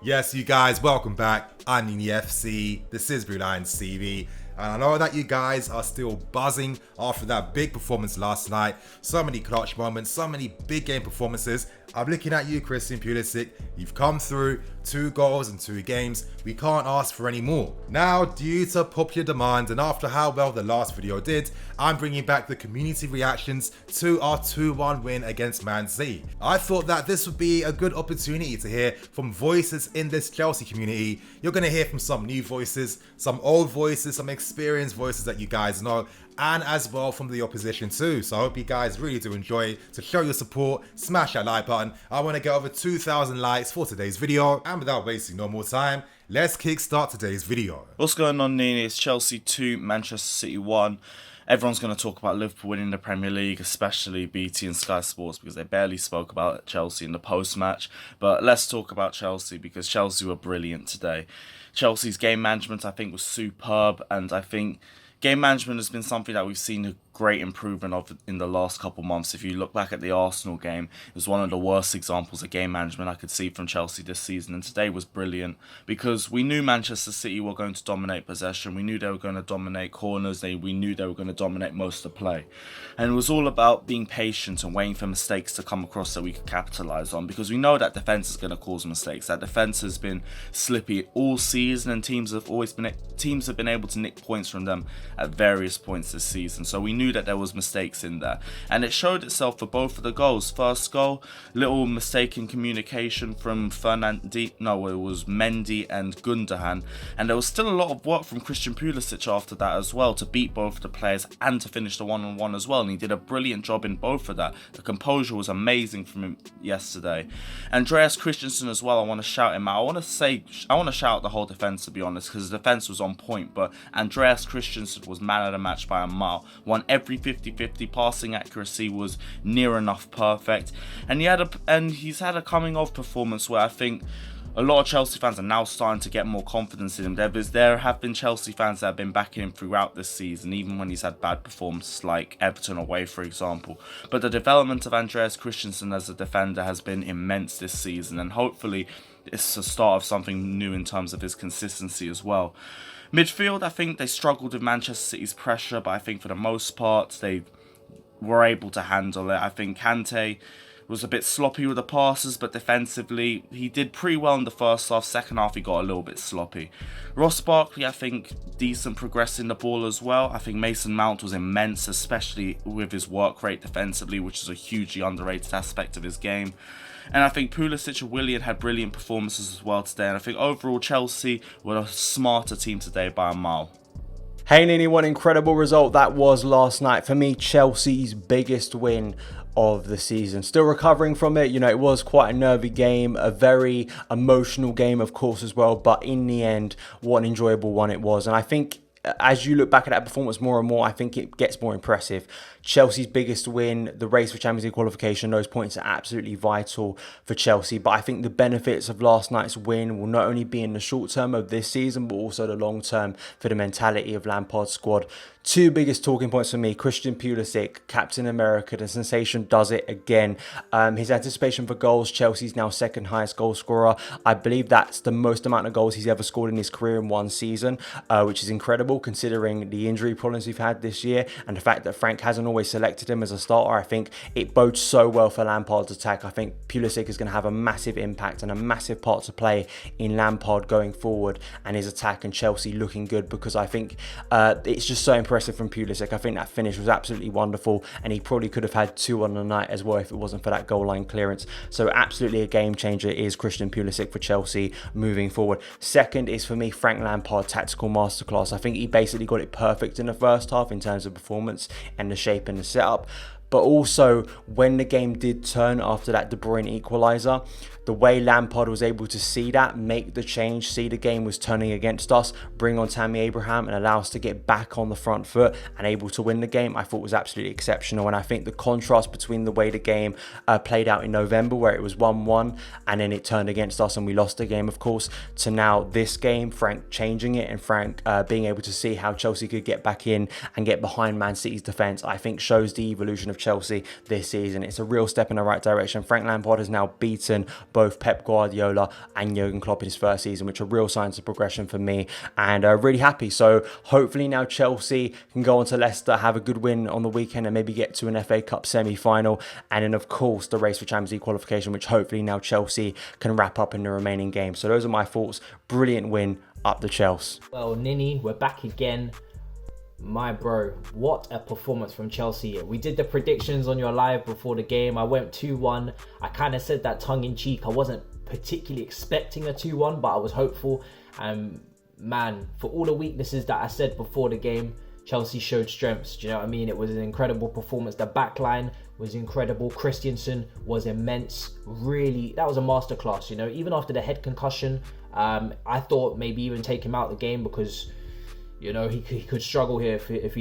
Yes, you guys, welcome back. I'm in the FC. This is BluesFansTV. And I know that you guys are still buzzing after that big performance last night. So many clutch moments, so many big game performances. I'm looking at you, Christian Pulisic. You've come through 2 goals in 2 games. We can't ask for any more. Now, due to popular demand and after how well the last video did, I'm bringing back the community reactions to our 2-1 win against Man City. I thought that this would be a good opportunity to hear from voices in this Chelsea community. You're going to hear from some new voices, some old voices, some experienced voices that you guys know, and as well from the opposition too. So I hope you guys really do enjoy. To show your support, smash that like button. I want to get over 2,000 likes for today's video, and without wasting no more time, let's kickstart today's video. What's going on, Nini? It's Chelsea 2, Manchester City 1. Everyone's going to talk about Liverpool winning the Premier League, especially BT and Sky Sports, because they barely spoke about Chelsea in the post-match. But let's talk about Chelsea, because Chelsea were brilliant today. Chelsea's game management, I think, was superb, and I think game management has been something that we've seen a great improvement of in the last couple months. If you look back at the Arsenal game, it was one of the worst examples of game management I could see from Chelsea this season, and today was brilliant because we knew Manchester City were going to dominate possession. We knew they were going to dominate corners. We knew they were going to dominate most of the play, and it was all about being patient and waiting for mistakes to come across that we could capitalise on, because we know that defence is going to cause mistakes. That defence has been slippy all season, and teams have been able to nick points from them at various points this season. So we knew that there was mistakes in there, and it showed itself for both of the goals. First goal, little mistake in communication from Mendy and Gundogan, and there was still a lot of work from Christian Pulisic after that as well to beat both of the players and to finish the one-on-one as well, and he did a brilliant job in both of that. The composure was amazing from him yesterday. Andreas Christensen as well, I want to shout him out. I want to shout out the whole defence, to be honest, because the defence was on point, but Andreas Christensen was man of the match by a mile. Won every 50-50, passing accuracy was near enough perfect, and he's had a coming of performance where I think a lot of Chelsea fans are now starting to get more confidence in him. There have been Chelsea fans that have been backing him throughout this season, even when he's had bad performances like Everton away, for example. But the development of Andreas Christensen as a defender has been immense this season, and hopefully it's the start of something new in terms of his consistency as well. Midfield, I think they struggled with Manchester City's pressure, but I think for the most part they were able to handle it. I think Kante was a bit sloppy with the passes, but defensively he did pretty well in the first half. Second half he got a little bit sloppy. Ross Barkley, I think, decent progressing the ball as well. I think Mason Mount was immense, especially with his work rate defensively, which is a hugely underrated aspect of his game. And I think Pulisic and Willian had brilliant performances as well today. And I think overall Chelsea were a smarter team today by a mile. Hey Nini, what an incredible result that was last night. For me, Chelsea's biggest win of the season. Still recovering from it. You know, it was quite a nervy game, a very emotional game, of course, as well. But in the end, what an enjoyable one it was. And I think as you look back at that performance more and more, I think it gets more impressive. Chelsea's biggest win, the race for Champions League qualification, those points are absolutely vital for Chelsea. But I think the benefits of last night's win will not only be in the short term of this season, but also the long term for the mentality of Lampard's squad. 2 biggest talking points for me: Christian Pulisic, Captain America, the sensation does it again. His anticipation for goals, Chelsea's now 2nd highest goal scorer. I believe that's the most amount of goals he's ever scored in his career in one season, which is incredible considering the injury problems we've had this year and the fact that Frank hasn't always selected him as a starter. I think it bodes so well for Lampard's attack. I think Pulisic is going to have a massive impact and a massive part to play in Lampard going forward and his attack, and Chelsea looking good, because I think it's just so impressive from Pulisic. I think that finish was absolutely wonderful, and he probably could have had 2 on the night as well if it wasn't for that goal line clearance. So absolutely a game changer is Christian Pulisic for Chelsea moving forward. Second is for me Frank Lampard, tactical masterclass. I think he basically got it perfect in the first half in terms of performance and the shape and the setup. But also, when the game did turn after that De Bruyne equaliser, the way Lampard was able to see that, make the change, see the game was turning against us, bring on Tammy Abraham and allow us to get back on the front foot and able to win the game, I thought was absolutely exceptional. And I think the contrast between the way the game played out in November, where it was 1-1 and then it turned against us and we lost the game, of course, to now this game, Frank changing it and Frank being able to see how Chelsea could get back in and get behind Man City's defence, I think shows the evolution of Chelsea this season. It's a real step in the right direction. Frank Lampard has now beaten both Pep Guardiola and Jurgen Klopp in his first season, which are real signs of progression for me, and really happy. So hopefully now Chelsea can go on to Leicester, have a good win on the weekend, and maybe get to an FA Cup semi-final, and then of course the race for Champions League qualification, which hopefully now Chelsea can wrap up in the remaining games. So those are my thoughts. Brilliant win, up the Chelsea. Well, Nini, we're back again. My bro, what a performance from Chelsea. We did the predictions on your live before the game. I went 2-1. I kind of said that tongue-in-cheek. I wasn't particularly expecting a 2-1, but I was hopeful. And man, for all the weaknesses that I said before the game, Chelsea showed strengths. Do you know what I mean? It was an incredible performance. The back line was incredible. Christensen was immense. Really, that was a masterclass. You know, even after the head concussion, I thought maybe even take him out of the game because, you know, he could struggle here if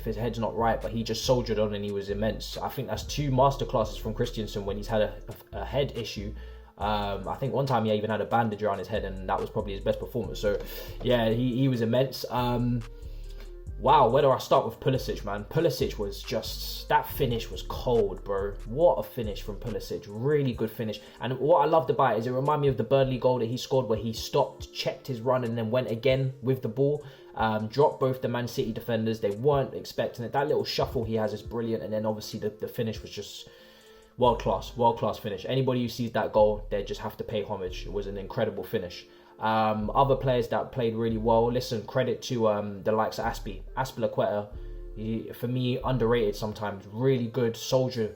his head's not right. But he just soldiered on and he was immense. I think that's 2 masterclasses from Christensen when he's had a head issue. I think one time he even had a bandage around his head, and that was probably his best performance. So yeah, he was immense. Wow, where do I start with Pulisic, man? Pulisic was just, that finish was cold, bro. What a finish from Pulisic. Really good finish. And what I loved about it is it reminded me of the Burnley goal that he scored, where he stopped, checked his run, and then went again with the ball. Dropped both the Man City defenders. They weren't expecting it. That little shuffle he has is brilliant. And then obviously the finish was just world class finish. Anybody who sees that goal, they just have to pay homage. It was an incredible finish. Other players that played really well. Listen, credit to the likes of Aspilicueta. For me, underrated sometimes. Really good soldier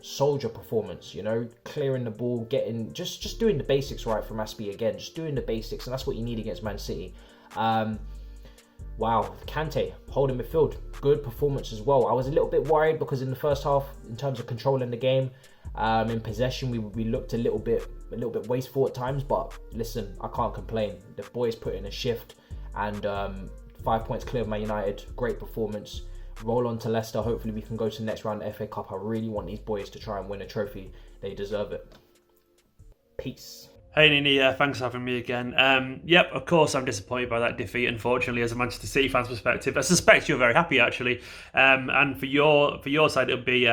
performance. You know, clearing the ball, getting just doing the basics right from Aspi again. Just doing the basics, and that's what you need against Man City. Wow, Kante holding midfield, good performance as well. I was a little bit worried because in the first half, in terms of controlling the game, in possession, we looked a little bit wasteful at times. But listen, I can't complain. The boys put in a shift, and 5 points clear of Man United. Great performance. Roll on to Leicester. Hopefully we can go to the next round of the FA Cup. I really want these boys to try and win a trophy. They deserve it. Peace. Hey Nini, thanks for having me again. Yep, of course I'm disappointed by that defeat, unfortunately, as a Manchester City fan's perspective. I suspect you're very happy, actually. And for your side, it'll be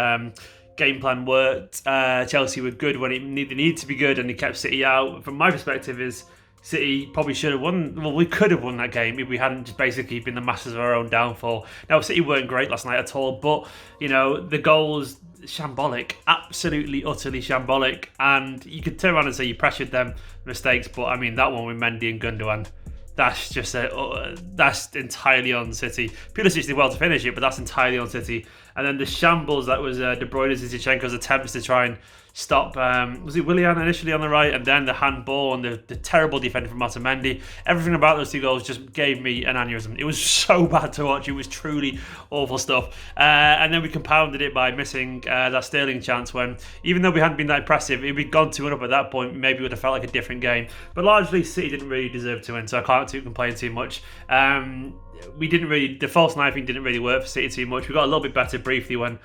game plan worked. Chelsea were good when they needed to be good, and they kept City out. From my perspective, is City probably should have won. Well, we could have won that game if we hadn't just basically been the masters of our own downfall. Now, City weren't great last night at all, but, you know, the goals, shambolic, absolutely, utterly shambolic. And you could turn around and say you pressured them mistakes, but I mean, that one with Mendy and Gundogan, that's just that's entirely on City. Pulisic did well to finish it, but that's entirely on City. And then the shambles that was De Bruyne and Zinchenko's attempts to try and stop, was it Willian initially on the right, and then the handball and the terrible defending from Otamendi. Everything about those 2 goals just gave me an aneurysm. It was so bad to watch. It was truly awful stuff. And then we compounded it by missing that Sterling chance when, even though we hadn't been that impressive, if we'd gone 2-1 up at that point, maybe it would have felt like a different game. But largely, City didn't really deserve to win, so I can't complain too much. The false knifing didn't really work for City too much. We got a little bit better briefly when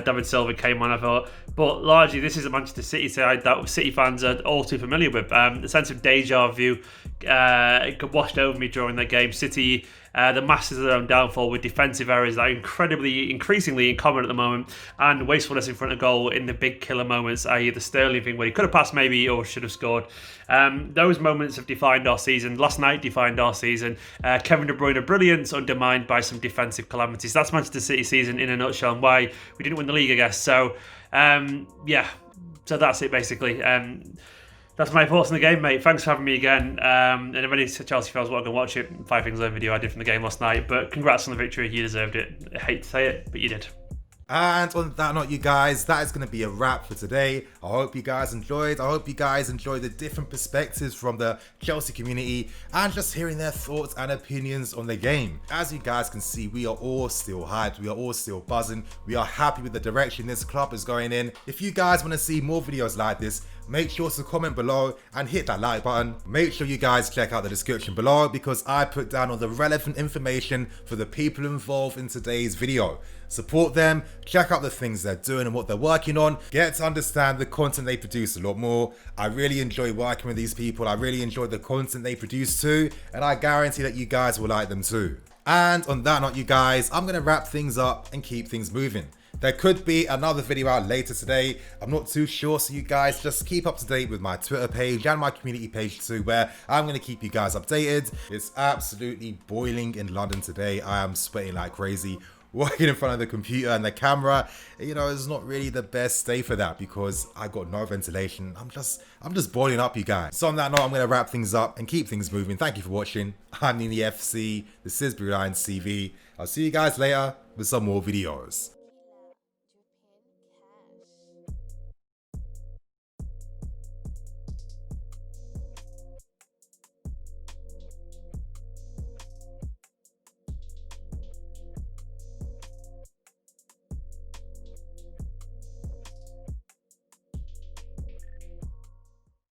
David Silva came on, I thought. But largely, this is a Manchester City side that City fans are all too familiar with. The sense of deja vu washed over me during that game. City, the masters of their own downfall with defensive errors that are increasingly common at the moment, and wastefulness in front of goal in the big killer moments, i.e. the Sterling thing where he could have passed maybe or should have scored. Those moments have defined our season. Last night defined our season. Kevin De Bruyne brilliance undermined by some defensive calamities. That's Manchester City season in a nutshell, and why we didn't win the league, I guess. So so that's it basically. That's my thoughts on the game, mate. Thanks for having me again. And if any Chelsea fans want to go watch it, 5 things over video I did from the game last night. But congrats on the victory. You deserved it. I hate to say it, but you did. And on that note, you guys, that is going to be a wrap for today. I hope you guys enjoyed. I hope you guys enjoyed the different perspectives from the Chelsea community and just hearing their thoughts and opinions on the game. As you guys can see, we are all still hyped. We are all still buzzing. We are happy with the direction this club is going in. If you guys want to see more videos like this, make sure to comment below and hit that like button. Make sure you guys check out the description below because I put down all the relevant information for the people involved in today's video. Support them, check out the things they're doing and what they're working on, get to understand the content they produce a lot more. I really enjoy working with these people. I really enjoy the content they produce too, and I guarantee that you guys will like them too. And on that note, you guys, I'm going to wrap things up and keep things moving. There could be another video out later today. I'm not too sure, so you guys just keep up to date with my Twitter page and my community page too, where I'm going to keep you guys updated. It's absolutely boiling in London today. I am sweating like crazy. Working in front of the computer and the camera, you know, it's not really the best day for that because I got no ventilation. I'm just boiling up, you guys. So on that note, I'm going to wrap things up and keep things moving. Thank you for watching. I'm Nini FC. This is BluesFansTV. I'll see you guys later with some more videos.